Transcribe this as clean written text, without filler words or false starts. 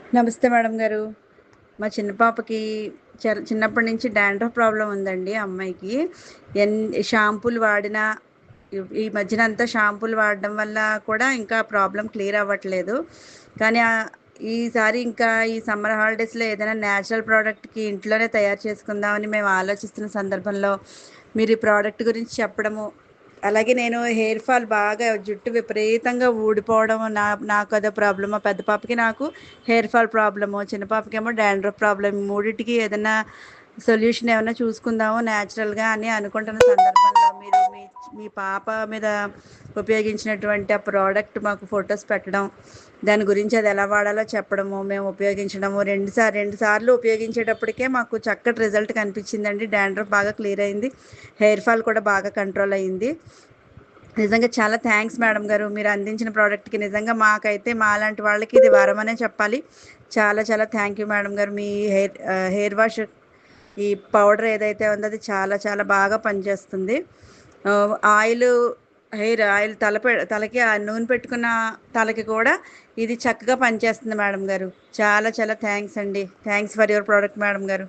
నమస్తే మేడం గారు. మా చిన్న పాపకి చిన్నప్పటి నుంచి డాండ్రఫ్ ప్రాబ్లమ్ ఉందండి అమ్మాయికి. ఎన్ షాంపూలు వాడినా ఈ మధ్యన అంతా షాంపూలు వాడడం వల్ల కూడా ఇంకా ప్రాబ్లమ్ క్లియర్ అవ్వట్లేదు. కానీ ఈసారి ఇంకా ఈ సమ్మర్ హాలిడేస్‌లో ఏదైనా న్యాచురల్ ప్రోడక్ట్‌కి ఇంట్లోనే తయారు చేసుకుందామని మేము ఆలోచిస్తున్న సందర్భంలో మీరు ఈ ప్రోడక్ట్ గురించి చెప్పడము, అలాగే నేను హెయిర్ ఫాల్ బాగా జుట్టు విపరీతంగా ఊడిపోవడం నాకు అదో ప్రాబ్లమ్. మా పెద్ద పాపకి నాకు హెయిర్ ఫాల్ ప్రాబ్లము, చిన్న పాపకేమో డాండ్రఫ్ ప్రాబ్లమ్. మూడిటికి ఏదైనా సొల్యూషన్ ఏమైనా చూసుకుందాము న్యాచురల్గా అని అనుకుంటున్న సందర్భంలో మీరు మీ మీ పాప మీద ఉపయోగించినటువంటి ఆ ప్రోడక్ట్ మాకు ఫొటోస్ పెట్టడం, దాని గురించి అది ఎలా వాడాలో చెప్పడము, మేము ఉపయోగించడము, రెండు సార్లు ఉపయోగించేటప్పటికే మాకు చక్కటి రిజల్ట్ కనిపించిందండి. డాండ్రఫ్ బాగా క్లియర్ అయింది, హెయిర్ ఫాల్ కూడా బాగా కంట్రోల్ అయింది. నిజంగా చాలా థ్యాంక్స్ మేడం గారు. మీరు అందించిన ప్రోడక్ట్‌కి నిజంగా మాకైతే మాలాంటి వాళ్ళకి ఇది వరమనే చెప్పాలి. చాలా చాలా థ్యాంక్ యూ మేడం గారు. మీ హెయిర్ వాష్, ఈ పౌడర్ ఏదైతే ఉందో అది చాలా చాలా బాగా పనిచేస్తుంది. ఆయిలు, హెయిర్ ఆయిల్ తలకి ఆ నూనె పెట్టుకున్న తలకి కూడా ఇది చక్కగా పనిచేస్తుంది మేడం గారు. చాలా చాలా థ్యాంక్స్ అండి. Thanks for your product madam గారు.